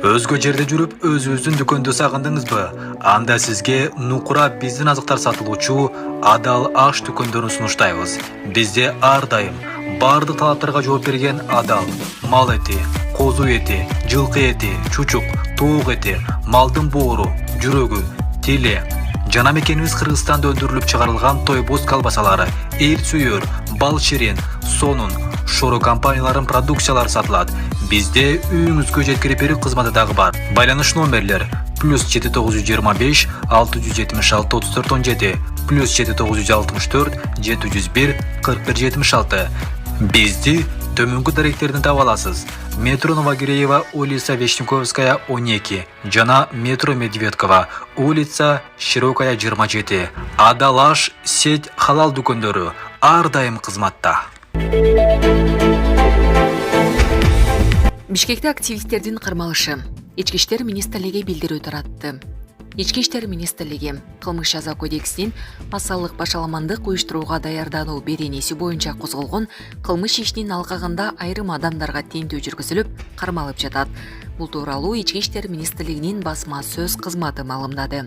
Өзгө жерде жүрүп, өзүңүздүн дүкөндө сагындыңызбы? Анда сизге Нукура биздин азыктар сатылуучу Адал аш дүкөндөрүн сунуштайбыз. Бизде ар дайым бардык талаптарга жооп берген Адал, мал эти, козу эти, жылкы эти, чучук, тоок эти, малдын боору, жүрөгү, тили. Жана мекенибиз Кыргызстанда өндүрүлүп чыгарылган тойбоз колбасалары, эр сүйөр, бал ширин, сонун, шоро компанияларын продукциялары сатылат. Бизде үйүңүзгө жеткирип берүү кызматы дагы бар. Байланыш номерлер +7925 676 3417 +7964 701 4176. Бизди төмөнкү даректерден таба аласыз. Метро Новогиреева, улица Вишневковская 12 жана метро Медведкова, улица Широкая 27. Адал аш сеть халал дүкөндөрү ар дайым кызматта. Бишкекте активисттердин кармалышы. Ички иштер министрлиги билдирүү таратты. Ички иштер министрлиги кылмыш жаза кодексинин массалык башаламандык уюштурууга даярдануу беренеси боюнча козголгон кылмыш ишинин алкагында айрым адамдарга тинтүү жүргүзүлүп, кармалып жатат. Бул тууралуу Ички иштер министрлигинин басма сөз кызматы маалымдады.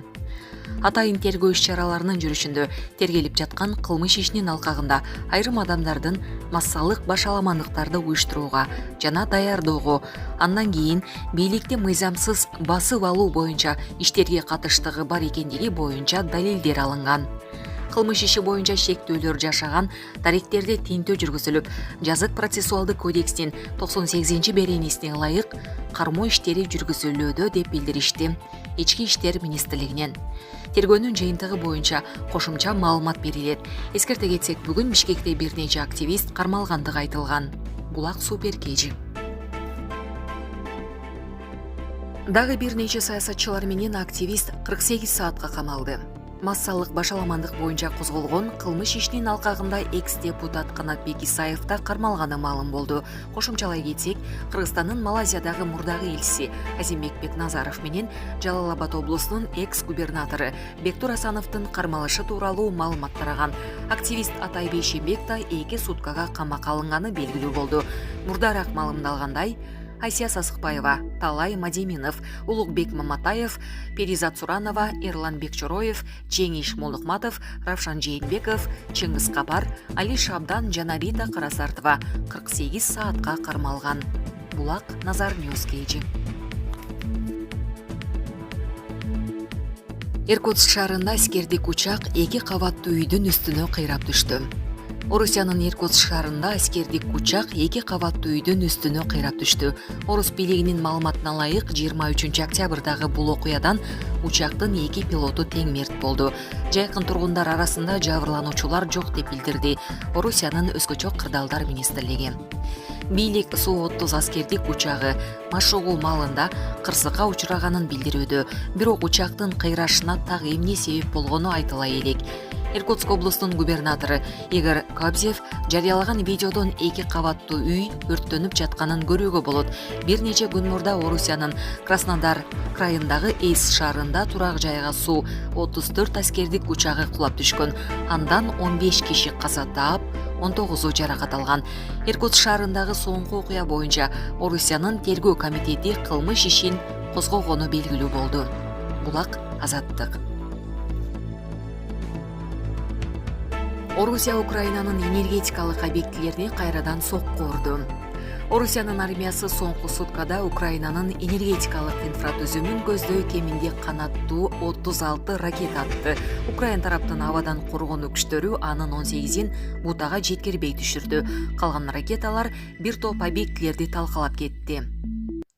Атайын тергөө иш-чараларынын жүрүшүндө тергелип жаткан кылмыш ишинин алкагында айрым адамдардын массалык башаламандыктарды уюштурууга жана даярдоого, андан кийин бийликти мыйзамсыз басып алуу боюнча иштерге катыштыгы бар экендиги боюнча далилдер алынган. Кылмыш иши боюнча шектөөлөр жашаган даректерде тинтөө жүргүзүлүп, жазык процессуалдык кодекстин 98 беренесине ылайык кармоо иштери жүргүзүлүүдө деп билдиришти Ички иштер министрлигинен. Тергөөнүн жыйынтыгы боюнча кошумча маалымат берилет. Эскерте кетсек, бүгүн Бишкекте бир нече активист кармалгандыгы айтылган. Булак Супер Кежи. Дагы бир нече саясатчылар менен активист 48 саатка камалды. Массалык башаламандык боюнча козголгон кылмыш ишинин алкагында экс-депутат Канатбек Исаев да кармалганы маалым болду. Кошумчалай кетсек, Кыргызстандын Малайзиядагы мурдагы элчиси Азимбек Бекназаров менен Жалал Абад облусунун экс-губернатору Бектур Асановдун кармалышы тууралуу маалымат тараган. Активист Атай Бейшенбек да 2 суткага камакка алынганы белгилүү болду. Мурдараак маалымдалгандай, Айсия Сасыкбаева, Талай Мадеминов, Улукбек Маматаев, Перизат Суранова, Эрлан Бекчороев, Жеңиш Молукматов, Равшан Жээнбеков, Чыңгыз Капар, Али Шабдан жана Рита Карасартова 48 саатка кармалган. Булак Назар Ньюс Кейджи. Иркутск шаарында аскердик учак 2 кабаттуу үйдүн үстүнө кыйрап түштү. Орусиянын Иркутск шаарында аскердик учак 2 кабаттуу үйдүн үстүнө кыйрап түштү. Орус бийлигинин маалыматына ылайык 23 октябрдагы бул окуядан учактын 2 пилоту тең мерт болду. Жайкын тургундар арасында жабырлануучулар жок деп билдирди Орусиянын өзгөчө кырдаалдар министрлиги. Бийлик Су-30 аскердик учагы Машогу маалында кырсыкка учураганын билдирүүдө, бирок учактын кыйрашына так эмне себеп болгону айтыла элек. Иркутск облусунун губернатору Игорь Кобзев жарыялаган видеодон 2 кабаттуу үй өрттөнүп жатканын көрүүгө болот. Бир нече күн мурда Орусиянын Краснодар крайындагы Эйс шаарында турак жайга Су-34 аскердик учагы кулап түшкөн. Андан 15 киши каза таап, 19 жаракат алган. Иркутск шаарындагы соңку окуя боюнча Орусиянын тергөө комитети кылмыш ишин козгогону белгилүү болду. Булак Азаттык. Орусия Украинанын энергетикалык объектилерине кайрадан сокку урду. Орусиянын армиясы соңку суткада Украинанын энергетикалык инфратүзүмүн көздөй кеминде канаттуу 36 ракета атты. Украин тараптын абадан коргонуу күчтөрү анын 18-ин бутага жеткирбей түшүрдү. Калган ракеталар бир топ объектилерди талкалап кетти.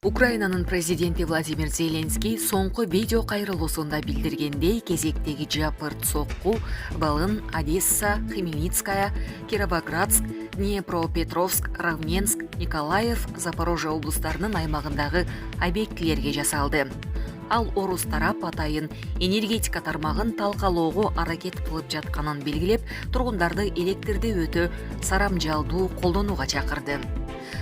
Украинанын президенти Владимир Зеленский соңку видео кайрылуусунда билдиргендей, кезектеги жапырт сокку Балын, Одесса, Хмельницкая, Кировоградск, Днепропетровск, Равненск, Николаев, Запорожье облустарынын аймагындагы объектилерге жасалды. Ал орус тарап атайын энергетика тармагын талкалоого аракет кылып жатканын белгилеп, тургундарды электрди өтө сарамжалдуу колдонууга чакырды.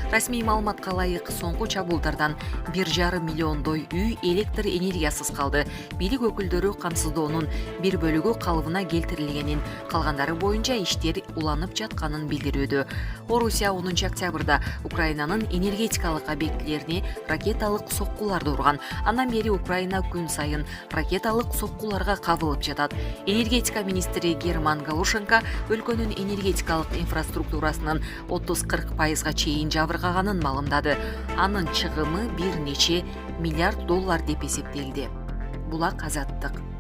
Расмий маалыматка ылайык соңку чабуулдардан 1,5 миллиондой үй электр энергиясыз калды. Бийлик өкүлдөрү камсыздоонун бир бөлүгү калыбына келтирилгенин, калгандары боюнча иштер уланып жатканын билдирүүдө. Орусия 10 октябрда Украинанын энергетикалык объектилерине ракеталык соккуларды урган. Андан бери Украина күн сайын ракеталык соккуларга кабылып жатат. Энергетика министри Герман Галушенко өлкөнүн энергетикалык инфраструктурасынын 30-40% чейин жабыркаганын маалымдады. Анын чыгымы бир нече миллиард доллар деп эсептелди. Булак Азаттык.